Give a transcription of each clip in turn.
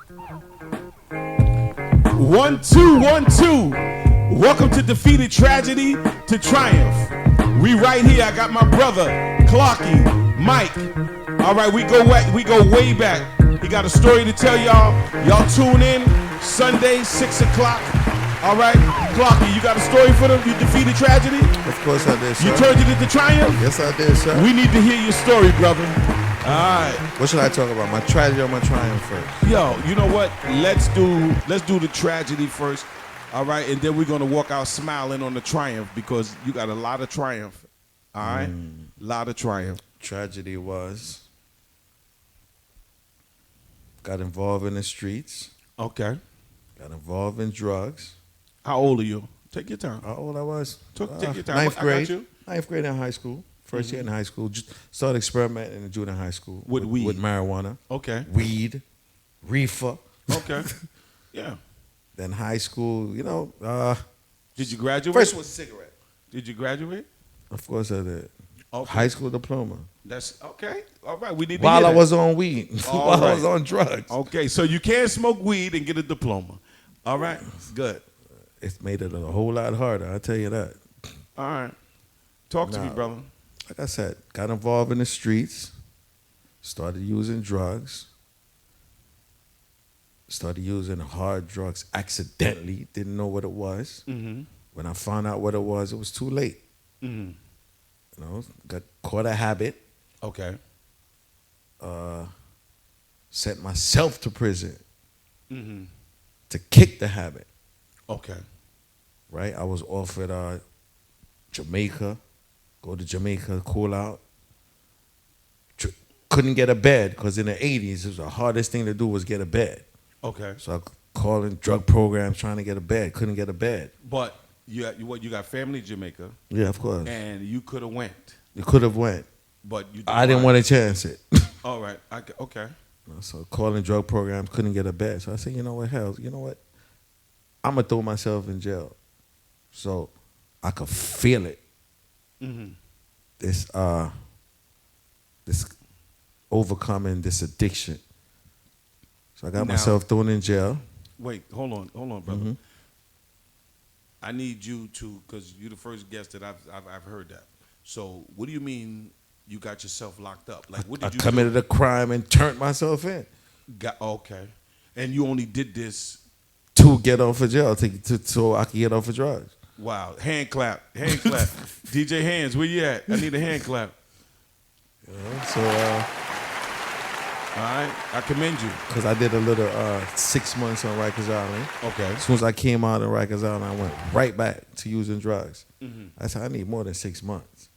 1, 2, 1, 2. Welcome to Defeated Tragedy to Triumph. We right here. I got my brother, CLARKE, Mike. All right, we go way back. He got a story to tell y'all. Y'all tune in Sunday, 6 o'clock. All right, CLARKE, you got a story for them? You defeated tragedy? Of course I did, sir. You turned it into triumph? Yes, I did, sir. We need to hear your story, brother. All right. What should I talk about? My tragedy or my triumph first? Yo, you know what? Let's do the tragedy first. All right, and then we're gonna walk out smiling on the triumph because you got a lot of triumph. All right, lot of triumph. Tragedy was got involved in the streets. Okay. Got involved in drugs. How old are you? Take your time. How old I was? Take your time. Ninth grade. I got you. Ninth grade in high school. First year in high school. Just started experimenting in junior high school. With weed? With marijuana. Okay. Weed. Reefer. Okay. Yeah. Then high school, Did you graduate? First was cigarette. Did you graduate? Of course I did. Okay. High school diploma. That's okay. All right. We need to While hear I that. was on weed. All While I right. was on drugs. Okay, so you can't smoke weed and get a diploma. All right. Good. It's made it a whole lot harder, I'll tell you that. All right. Talk to me, brother. Like I said, got involved in the streets, started using drugs, started using hard drugs accidentally, didn't know what it was. Mm-hmm. When I found out what it was too late. Mm-hmm. Got caught a habit, Okay. sent myself to prison Mm-hmm. to kick the habit, Okay. right? I was offered Jamaica, go to Jamaica, cool out. Couldn't get a bed because in the 80s, it was the hardest thing to do was get a bed. Okay. So I called in drug programs trying to get a bed. Couldn't get a bed. But you got family in Jamaica, Yeah, of course. and you could have went, You could have went. but you. I didn't want to chance it. All right. Okay. So calling drug programs, couldn't get a bed. So I said, you know what, hell, you know what? I'm going to throw myself in jail. So I could feel it. Mm-hmm. This overcoming this addiction. So I got myself thrown in jail. Wait. Hold on, brother. Mm-hmm. I need you to, because you're the first guest that I've heard that. So what do you mean you got yourself locked up? Like what did you committed a crime and turned myself in Okay, and you only did this. to get off of jail, so I could get off of drugs. Wow. Hand clap. DJ Hands, where you at? I need a hand clap. So, All right. I commend you. because I did a little 6 months on Rikers Island. Okay. As soon as I came out of Rikers Island, I went right back to using drugs. Mm-hmm. I said, I need more than 6 months.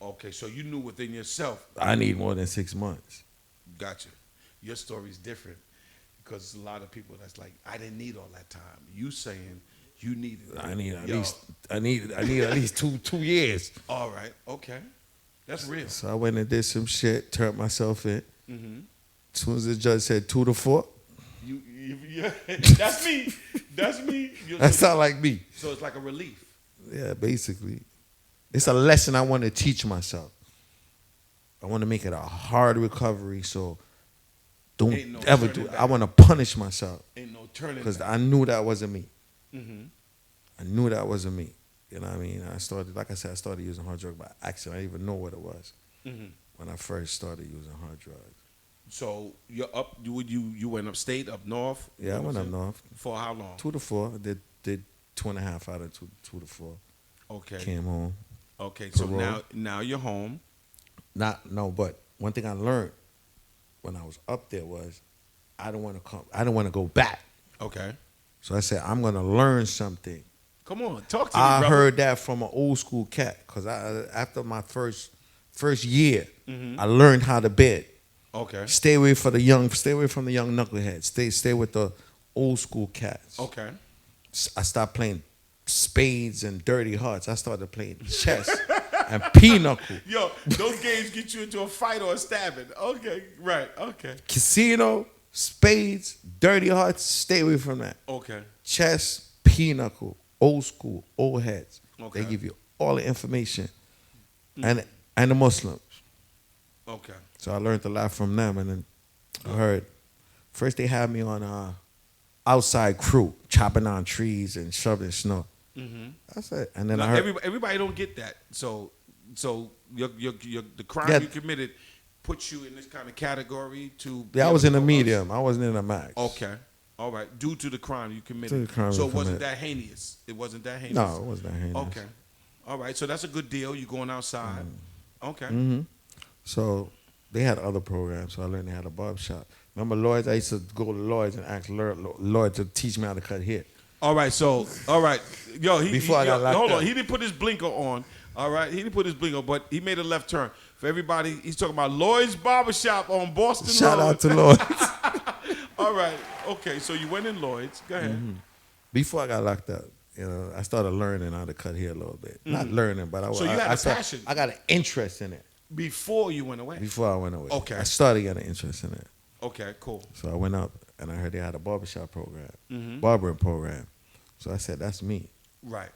Okay, so you knew within yourself. I need more than 6 months. Gotcha. Your story's different because a lot of people that's like, I didn't need all that time. You saying you needed. I need at least two years. All right. Okay. That's real. So I went and did some shit, turned myself in. Mm-hmm. As soon as the judge said 2 to 4, Yeah, that's me. That's me. that sound like me. So it's like a relief. Yeah, basically. It's a lesson I want to teach myself. I want to make it a hard recovery, so don't Ain't no ever turning do it. back. I want to punish myself Ain't no turning because back. I knew that wasn't me. Mm-hmm. I knew that wasn't me. You know what I mean? I started using hard drugs by accident. I didn't even know what it was Mm-hmm. when I first started using hard drugs. So you're up. You went upstate, up north. Yeah, I went up north. For how long? 2 to 4. I did 2.5 out of 2 to 4. Okay. Came home. Okay. So Parole. now you're home. But one thing I learned when I was up there was I don't want to go back. Okay. So I said I'm gonna learn something. Come on, talk to me, I brother. heard that from an old school cat because after my first year, I learned how to bed. Okay. Stay away from the young knuckleheads. Stay with the old school cats. Okay. I stopped playing spades and dirty hearts. I started playing chess and pinochle. Yo, those games get you into a fight or a stabbing. Okay, right. Okay. Casino, spades, dirty hearts. Stay away from that. Okay. Chess, pinochle, old school, old heads. Okay. They give you all the information, and the Muslims. Okay. So I learned a lot from them, and then I heard First they had me on outside crew, chopping down trees and shoveling snow. That's it. And then Now, I heard everybody don't get that. So the crime Yeah. you committed puts you in this kind of category to. I was in a the medium. I wasn't in a max. Okay. All right. Due to the crime you committed. To the crime so I it wasn't committed. that heinous. It wasn't that heinous. No, it wasn't that heinous. Okay. All right. So that's a good deal. You going outside. Okay. So they had other programs, so I learned they had a barbershop. Remember Lloyd's? I used to go to Lloyd's and ask Lloyd to teach me how to cut hair. All right. So, all right. Yo, Before I got locked hold up. on. He didn't put his blinker on. All right. He didn't put his blinker, but he made a left turn. For everybody, he's talking about Lloyd's Barbershop on Boston Shout Road. out to Lloyd's. All right. Okay. So you went in Lloyd's. Go ahead. Before I got locked up, I started learning how to cut hair a little bit. Not learning, but So you had a passion. I got an interest in it Before you went away. before I went away. Okay. I started getting an interest in it. Okay. Cool. So I went up and I heard they had a barbershop program, barbering program. So I said, that's me. Right.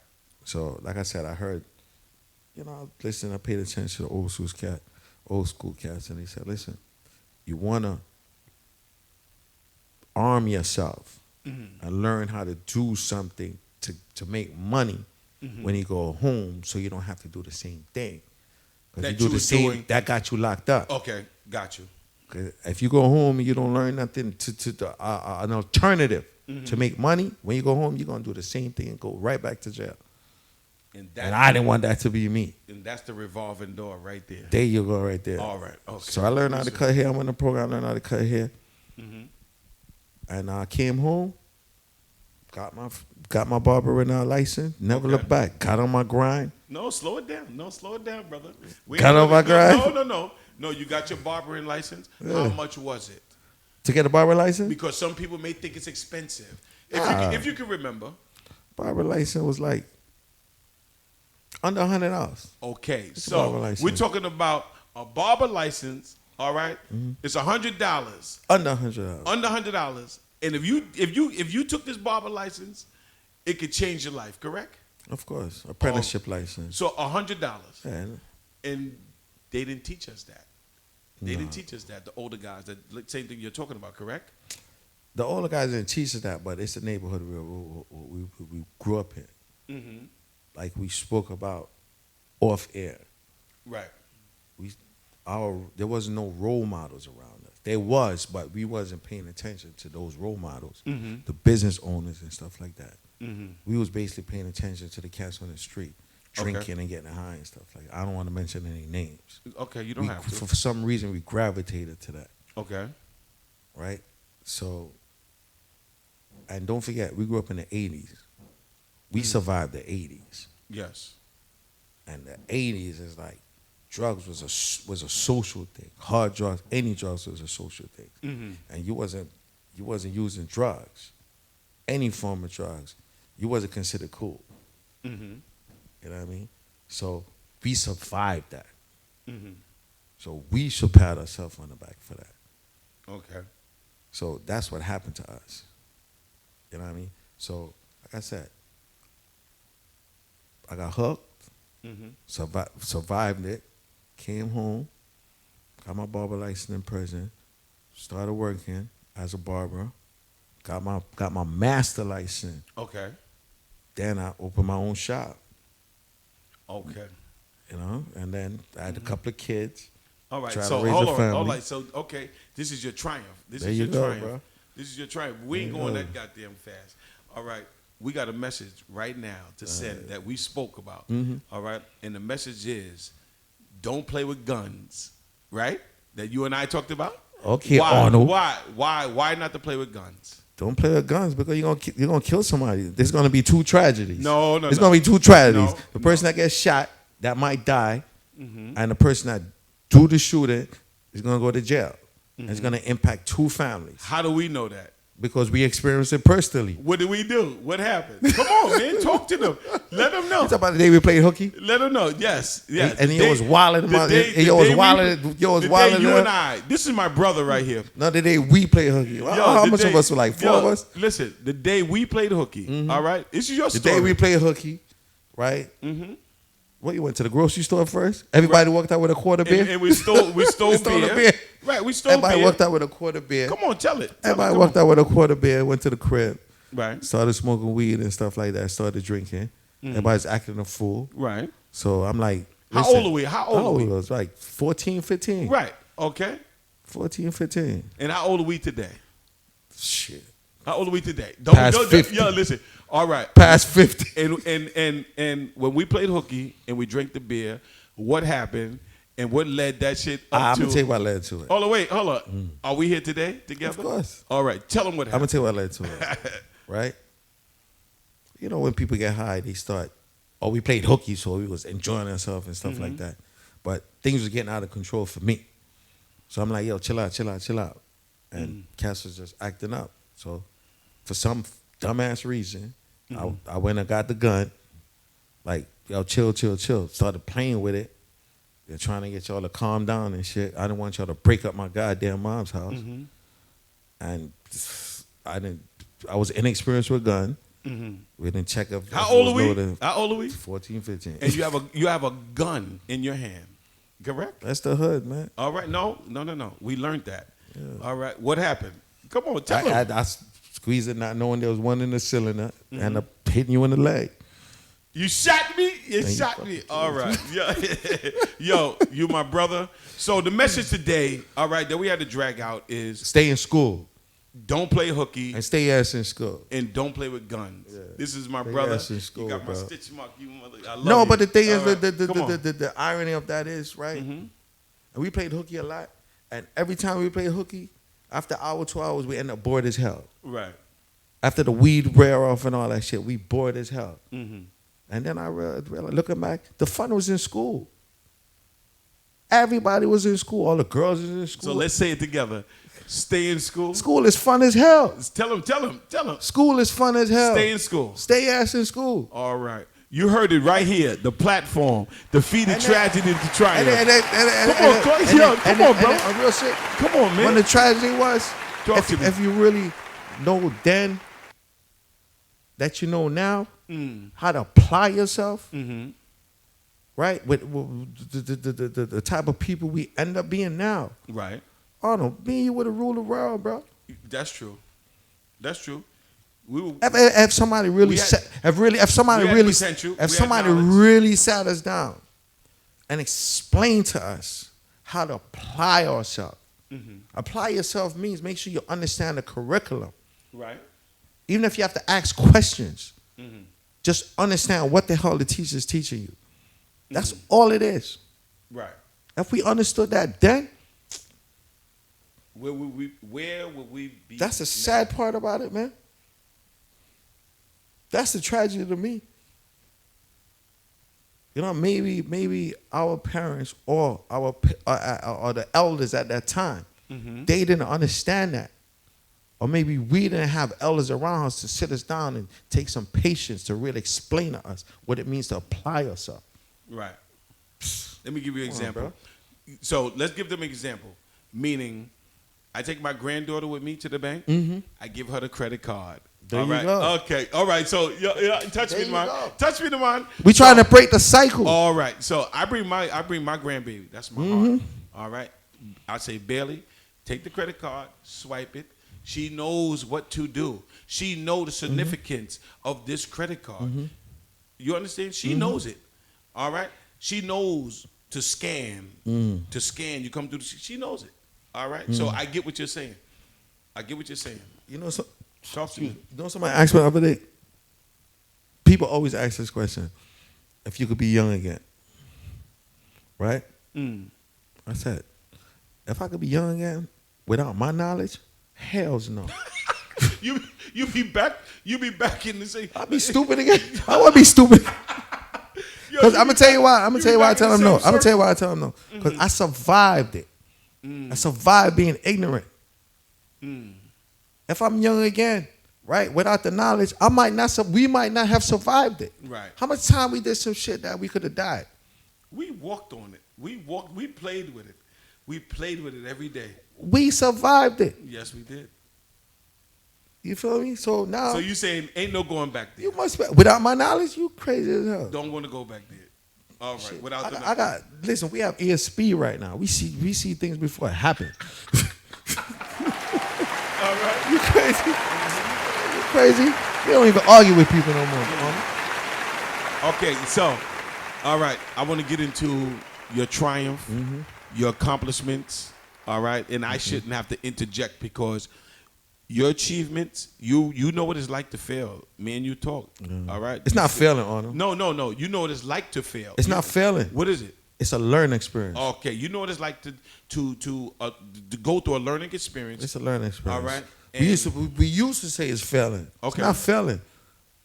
So like I said, I heard, listen, I paid attention to the old school cats, and they said, listen, you want to arm yourself and learn how to do something to make money when you go home, so you don't have to do the same thing. Because That you do you the was same, doing. that got you locked up. Okay. Got you. 'Cause if you go home and you don't learn nothing an alternative to make money, when you go home, you're going to do the same thing and go right back to jail. And I didn't want that to be me. And that's the revolving door right there. There you go right there. All right. Okay. So I learned how to cut hair. I went in the program, learned how to cut hair. And I came home, got my barbering license, never looked back. Got on my grind. No, slow it down. No, slow it down, brother. Got on my grind? No, you got your barbering license. Yeah. How much was it? To get a barber license? Because some people may think it's expensive. Ah. If you can remember. Barber license was like under $100. Okay, It's a barber so license. we're talking about a barber license. All right? It's $100. Under $100. Under $100. And if you took this barber license, it could change your life. Correct? Of course. Apprenticeship license. So $100. Yeah. And they didn't teach us that. They didn't teach us that. The older guys, the same thing you're talking about, correct? The older guys didn't teach us that, but it's the neighborhood we grew up in. Like we spoke about off air. Right. There wasn't no role models around us. There was, but we wasn't paying attention to those role models, the business owners and stuff like that. We was basically paying attention to the cats on the street, drinking and getting high and stuff like that. I don't want to mention any names. Okay, you don't have to. For some reason, we gravitated to that. Okay. Right? So, and don't forget, we grew up in the 80s. We survived the 80s. Yes. And the 80s is like, drugs was a social thing. Hard drugs, any drugs was a social thing. And you wasn't using drugs, any form of drugs. You wasn't considered cool. You know what I mean? So we survived that. So we should pat ourselves on the back for that. Okay. So that's what happened to us. You know what I mean? So like I said, I got hooked, survived it, came home, got my barber license in prison, started working as a barber, got my master license. Okay. Then I opened my own shop. Okay. And then I had a couple of kids. All right. Try to So raise a hold on. family. All right. So okay, this is your triumph. This There is you your go, triumph. bro. This is your triumph. We ain't There going you that go. goddamn fast. All right. We got a message right now to send that we spoke about. All right. And the message is, don't play with guns. Right? That you and I talked about. Okay, Why? Arnold. Why not to play with guns? Don't play with guns because you're gonna kill somebody. There's gonna be two tragedies. No. There's gonna be two tragedies. No, The person that gets shot that might die, and the person that do the shooting is gonna go to jail. And it's gonna impact two families How do we know that? because we experienced it personally. What did we do? What happened? Come on, man. Talk to them. Let them know. You talk about the day we played hooky, Let them know. Yes. and he was wilding. He was wilding. You and I. This is my brother right here. No, the day we played hooky. How the much day- of us were like four of us? Listen, the day we played hooky. All right. This is your The story. day we played hooky, right? What, you went to the grocery store first? Everybody walked out with a quarter beer? And we stole beer. Right, we stole Everybody beer. walked out with a quarter beer. Come on, tell it. Everybody walked out with a quarter beer, went to the crib. Right. Started smoking weed and stuff like that. Started drinking. Everybody's acting a fool. Right. So I'm like, how old are we? How old are we? I was like 14, 15. Right. Okay. 14, 15. And how old are we today? Shit. How old are we today? Past 50. Yo, listen. All right. Past 50. And when we played hooky and we drank the beer, what happened and what led that shit up I'm to? going to tell you what led to it. Hold on, wait, hold on. Are we here today together? Of course. All right. Tell them what I'm happened. going to tell you what led to it. Right? You know, when people get high, they start, oh, we played hooky, so we was enjoying ourselves and stuff like that. But things was getting out of control for me. So I'm like, yo, chill out, chill out, chill out. And Cass was just acting up. So for some dumbass reason, I went and got the gun. Like, yo, chill, chill, chill. Started playing with it. They're trying to get y'all to calm down and shit. I didn't want y'all to break up my goddamn mom's house. And I was inexperienced with a gun. We didn't check up. How old are we? How old are we? 14, 15. And you have a gun in your hand. Correct? That's the hood, man. All right. No. We learned that. Yeah. All right. What happened? Come on, tell me. I squeezed it not knowing there was one in the cylinder and hitting you in the leg. You shot me? You shot me. All right. Yo, you my brother. So the message today, all right, that we had to drag out is stay in school. Don't play hooky. And stay ass in school. And don't play with guns. Yeah. This is my stay brother. Ass in school, you got bro. my stitch mark. You mother. I love no, you. But the thing is, right. the irony of that is, right? And we played hooky a lot. And every time we played hooky, after hour, 2 hours, we end up bored as hell. Right. After the weed wear off and all that shit, we bored as hell. And then I realized, looking back, the fun was in school. Everybody was in school. All the girls was in school. So let's say it together. Stay in school. School is fun as hell. Tell them. School is fun as hell. Stay in school. Stay ass in school. All right. You heard it right here. The platform. Defeated tragedy to triumph. Come on, bro. Real shit. Come on, man. When the tragedy was, if you really know then that you know now, how to apply yourself, right? With the type of people we end up being now. Right. Oh no, me and you would have ruled the world, bro. That's true. If somebody really really sat us down and explained to us how to apply ourselves. Apply yourself means make sure you understand the curriculum. Right. Even if you have to ask questions, just understand what the hell the teacher's teaching you. That's all it is. Right. If we understood that then, where would we be? That's the sad part about it, man. That's the tragedy to me. You know, maybe our parents or or the elders at that time, they didn't understand that. Or maybe we didn't have elders around us to sit us down and take some patience to really explain to us what it means to apply ourselves. Right. Let me give you an example. So let's give them an example. Meaning, I take my granddaughter with me to the bank. I give her the credit card. There you go. Okay. All right. So touch me, man. Touch me, man. We trying to break the cycle. All right. So I bring my grandbaby. That's my heart. All right. I say, Bailey, take the credit card, swipe it. She knows what to do. She knows the significance of this credit card. You understand? She knows it. All right. She knows to scan. To scan. You come through. She knows it. All right. So I get what you're saying. You know, talk to me. You know, somebody asked me the other day. People always ask this question: if you could be young again, right? I said, if I could be young again without my knowledge, hell's no. you be back in the same. I'll be stupid again. I want to be stupid. Because I'm gonna tell you why. I'm gonna tell you why I tell them no. I'm gonna tell you why I tell them no. Because I survived it. I survived being ignorant. If I'm young again, right, without the knowledge, we might not have survived it. Right. How much time we did some shit that we could have died? We walked on it. We played with it. We played with it every day. We survived it. Yes, we did. You feel me? So now. So you saying ain't no going back there? You must be, without my knowledge, you crazy as hell. Don't want to go back there. All right. Shit. Without the I got. Listen, we have ESP right now. We see things before it happens. All right. You crazy? You crazy? We don't even argue with people no more. Okay, so, all right, I want to get into your triumph, your accomplishments, all right? And I shouldn't have to interject because your achievements, you know what it's like to fail. Me and you talk, all right? It's not failing, Arnold. No. You know what it's like to fail. It's not failing. What is it? It's a learning experience. Okay, you know what it's like to go through a learning experience. It's a learning experience. All right. We used to say it's failing. Okay. It's not failing.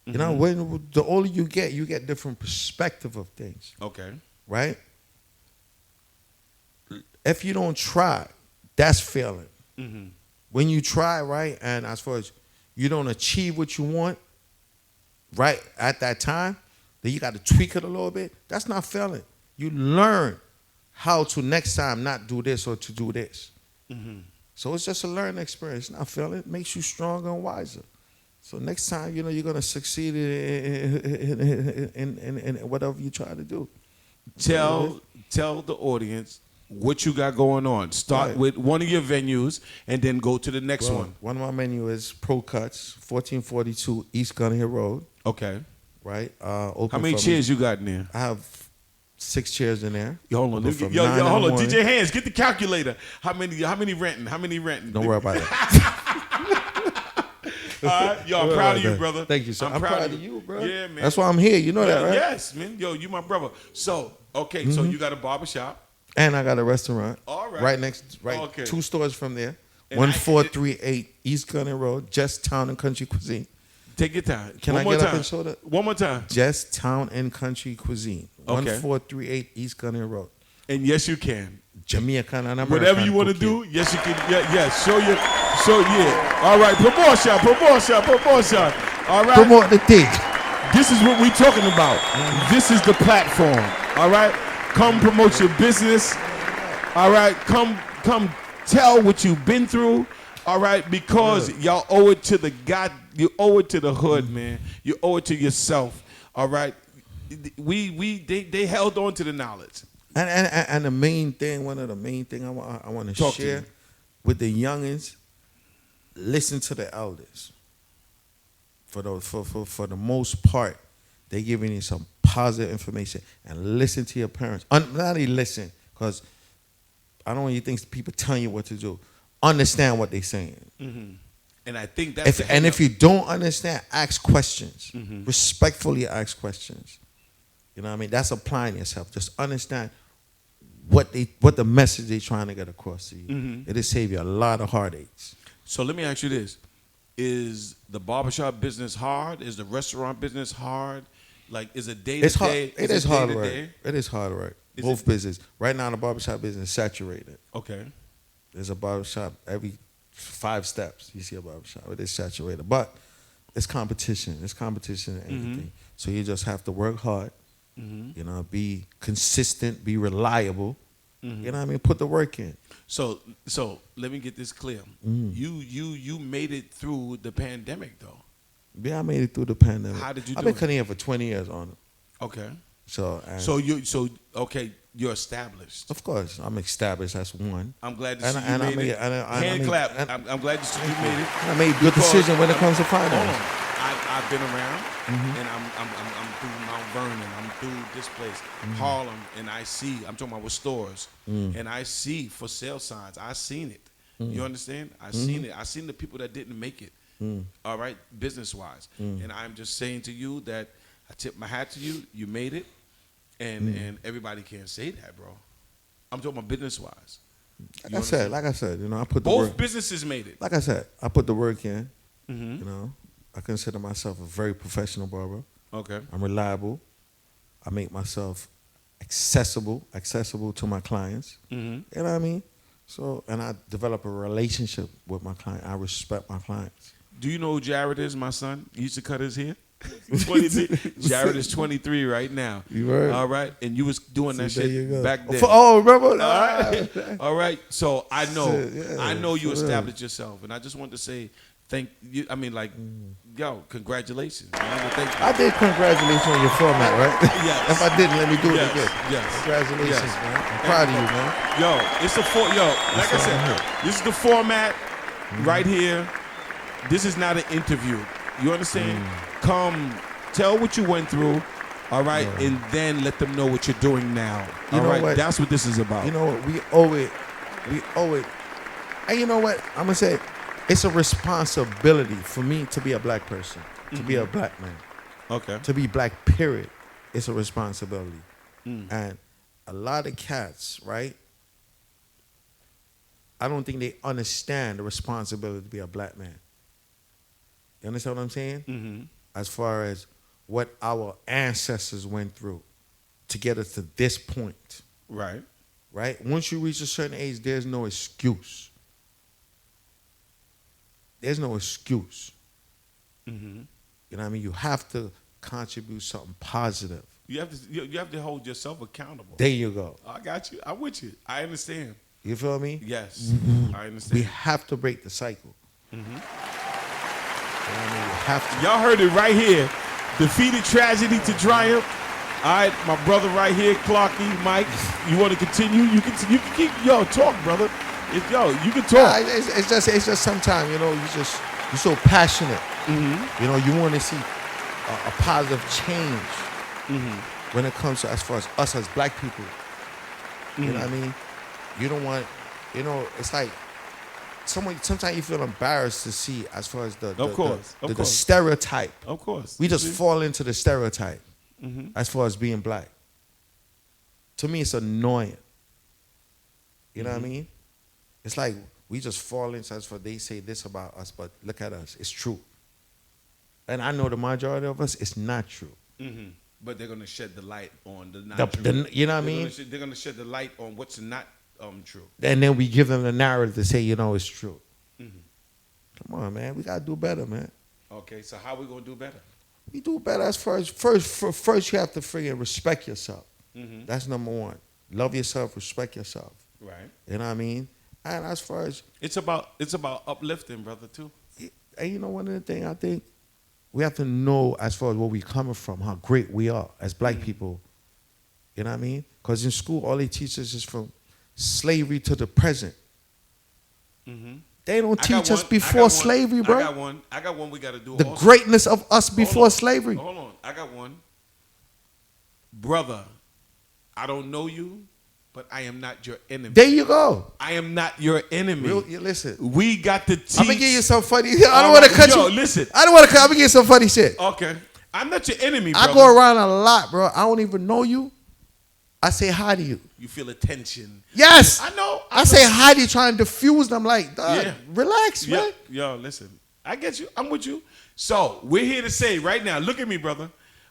You know, when the older you get different perspective of things. Okay. Right? If you don't try, that's failing. When you try, right, and as far as you don't achieve what you want, right, at that time, then you got to tweak it a little bit. That's not failing. You learn how to next time not do this or to do this. So it's just a learning experience. Not failing. It makes you stronger and wiser. So next time, you know, you're going to succeed in whatever you try to do. Tell the audience what you got going on. Start with one of your venues and then go to the next one. One of my menu is Pro Cuts, 1442 East Gun Hill Road. Okay. Right? How many chairs you got in there? I have 6 chairs in there. Yo, hold on. Hold on. DJ Hands, get the calculator. How many renting? Don't worry about it. All right. Yo, I'm proud of you, brother. Thank you, sir. I'm proud of you, bro. Yeah, man. That's why I'm here. You know that, right? Yes, man. Yo, you my brother. So, okay, so you got a barbershop. And I got a restaurant. All right. Right next, Okay. 2 stores from there. And 1438 East Gunner Road, Just Town and Country Cuisine. Take your time. Can One I more get time. up and show that? One more time. Just Town and Country Cuisine. Okay. 1438 East Gunner Road. And yes, you can. Jamaican and American. Whatever you want to do, yes, you can. Yes, show yeah. All right, promotion. All right. Promote the thing. This is what we talking about. This is the platform. All right. Come promote your business. All right. Come tell what you've been through. All right, because y'all owe it to the God. You owe it to the hood, man. You owe it to yourself. All right. They held on to the knowledge. And the main thing, one of the main thing I want to share with the youngins, listen to the elders. For the most part, they giving you some positive information, and listen to your parents. Not only listen, because I don't want you think people telling you what to do. Understand what they're saying. And I think that's if you don't understand, ask questions. Respectfully ask questions. You know what I mean? That's applying yourself. Just understand what the message they're trying to get across to you. It'll save you a lot of heartaches. So let me ask you this. Is the barbershop business hard? Is the restaurant business hard? Like, is it day to day? It is hard work. It is hard work. Both business. Right now, the barbershop business is saturated. Okay. There's a barbershop every 5 steps. You see a barbershop. It is saturated. But it's competition. It's competition and everything. So you just have to work hard. You know, be consistent, be reliable. You know what I mean? Put the work in. So let me get this clear. You made it through the pandemic, though. Yeah, I made it through the pandemic. How did you I've do been cutting here for 20 years on it. Okay. So you're established. Of course, I'm established. That's one. I'm glad to see you made it. Hand clap. I'm glad to see you made it. I made good decision when it comes to finance. Hold on. I've been around, and I'm through Mount Vernon. I'm through this place, Harlem, and I see. I'm talking about with stores, and I see for sale signs. I seen it. You understand? I seen it. I seen the people that didn't make it. All right, business wise, and I'm just saying to you that I tip my hat to you. You made it, and everybody can't say that, bro. I'm talking about business wise. Like I said, you know, I put the both work. businesses made it. Like I said, I put the work in. You know, I consider myself a very professional barber. Okay. I'm reliable. I make myself accessible to my clients. You know what I mean? So, and I develop a relationship with my client. I respect my clients. Do you know who Jared is, my son? He used to cut his hair. 23. Jared is 23 right now. You heard? All right. And you was doing that shit back then. Remember? All right. All right. So I know. Yeah, I know you established yourself. And I just want to say thank you. I mean, like, yo, congratulations. Man. Thank you. I did congratulations on your format, right? Yes. If I didn't, let me do it Yes, again. yes. Congratulations, Yes. man. I'm proud of you, man. Yo, it's like I said, this is the format right here. This is not an interview. You understand? Come, tell what you went through, all right, and then let them know what you're doing now. You All know right, what? that's what this is about. You know what? We owe it. And you know what? I'm gonna say, it's a responsibility for me to be a black person, to be a black man, Okay. to be black. Period. It's a responsibility, and a lot of cats, right? I don't think they understand the responsibility to be a black man. You understand what I'm saying? Mm-hmm. As far as what our ancestors went through to get us to this point, Right. right? Once you reach a certain age, there's no excuse. There's no excuse. Mm-hmm. You know what I mean? You have to contribute something positive. You have to hold yourself accountable. There you go. I got you. I'm with you. I understand. You feel me? Yes, I We understand. have to break the cycle. Mm-hmm. You know what I mean? You have to. Y'all heard it right here. Defeated tragedy to triumph. All right, my brother right here, Clarky, Mike. You want to continue? You can keep. Yo, talk, brother. You can talk. It's just sometimes, you know, you're so passionate. Mm-hmm. You know, you want to see a positive change Mm-hmm. when it comes to as far as us as black people. You know what I mean? You don't want, you know, it's like sometimes you feel embarrassed to see as far as the stereotype. Of course. We just fall into the stereotype Mm-hmm. as far as being black. To me, it's annoying. You know what I mean? It's like we just fall into as far they say this about us, but look at us. It's true. And I know the majority of us, it's not true. Mm-hmm. But they're gonna shed the light on the not true. You know what I mean? They're gonna shed the light on what's not true. And then we give them the narrative to say, you know, it's true. Mm-hmm. Come on, man. We got to do better, man. Okay, so how we gonna do better? We do better as far as first you have to friggin' respect yourself. Mm-hmm. That's number one. Love yourself, respect yourself. Right. You know what I mean? And as far as It's about uplifting, brother, too. and you know, one of the things I think we have to know as far as where we coming from, how great we are as black people. You know what I mean? Because in school, all they teach us is from slavery to the present. Mm-hmm. They don't teach us before slavery, bro. I got one we got to do. The also. greatness of us before slavery. Hold on. I got one. Brother, I don't know you, but I am not your enemy. There you go. I am not your enemy. Listen. We got to teach. I'm going to give you some funny. I don't want to cut you. Listen. I don't want to cut. I'm going to give you some funny shit. Okay. I'm not your enemy, brother. I go around a lot, bro. I don't even know you. I say hi to you. You feel attention. Yes. I know. I say hi to you, trying to diffuse them like, dog, relax, man. Yo, listen. I get you. I'm with you. So, we're here to say right now, look at me, brother.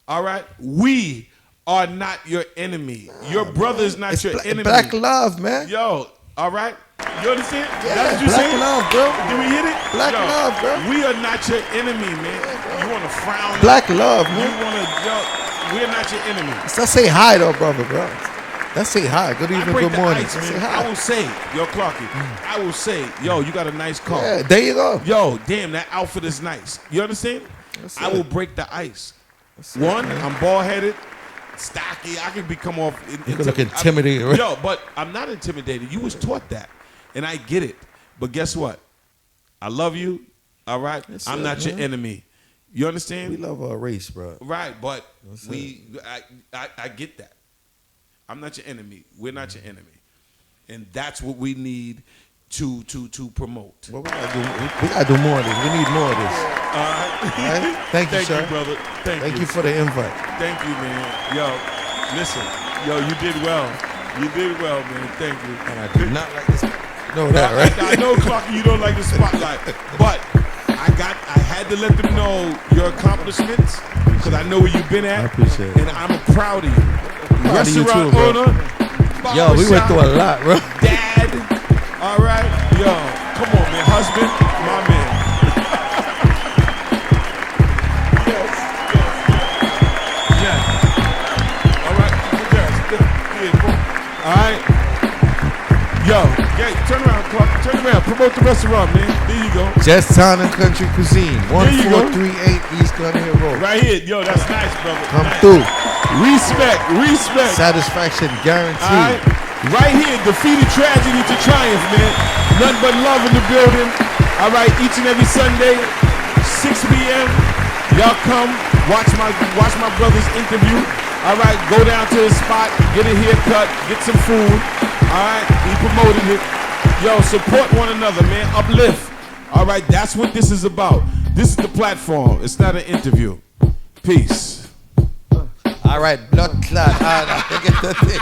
All right? We are not your enemy. Your brother is not your enemy. Black love, man. Yo, all right? You understand? Yeah, that's what you black saying? love, bro. Did we hit it? Black love, bro. We are not your enemy, man. You want to frown? Black love, man. You want to, we're not your enemy. Let's say hi, though, brother, bro. Let's say hi. Good evening, good morning. Ice, say man. hi. I will say, yo, Clarky, I will say, yo, you got a nice car. Yeah, there you go. Yo, damn, that outfit is nice. You understand? I will break the ice. One, I'm bald-headed, stocky. I can become off. You can look intimidated, right? Yo, but I'm not intimidated. You was taught that, and I get it. But guess what? I love you. All right. I'm not your enemy. You understand? We love our race, bro. Right, but I get that. I'm not your enemy. We're not your enemy, and that's what we need to promote. Well, we gotta do more of this. We need more of this. All right. Thank you, sir. brother. Thank you for the invite. Thank you, man. Yo, listen. Yo, you did well. You did well, man. Thank you. And I do not like this. You know that, right? I know, Clarky, you don't like the spotlight, but I had to let them know your accomplishments because I know where you've been at. I appreciate it. And I'm proud of you. Proud of you Restaurant too, bro. owner. Yo, we went through a lot, bro. Dad. All right. Yo, come on, man. Husband, my man. Yes. All right. All right. Yo, turn around, Clark. Turn around. Promote the restaurant, man. There you go. go. Just Town and Country Cuisine, There you go. 1438 East Gun Hill Road. Right here. Yo, that's nice, brother. Come Nice. through. Respect. Satisfaction All guaranteed. right. Right here, defeated tragedy to triumph, man. Nothing but love in the building. All right, each and every Sunday, 6 p.m. Y'all come watch my brother's interview. All right, go down to his spot, get a haircut, get some food. All right, he promoted it. Yo, support one another, man. Uplift. All right, that's what this is about. This is the platform. It's not an interview. Peace. All right, blood clot. All right, look at the thing.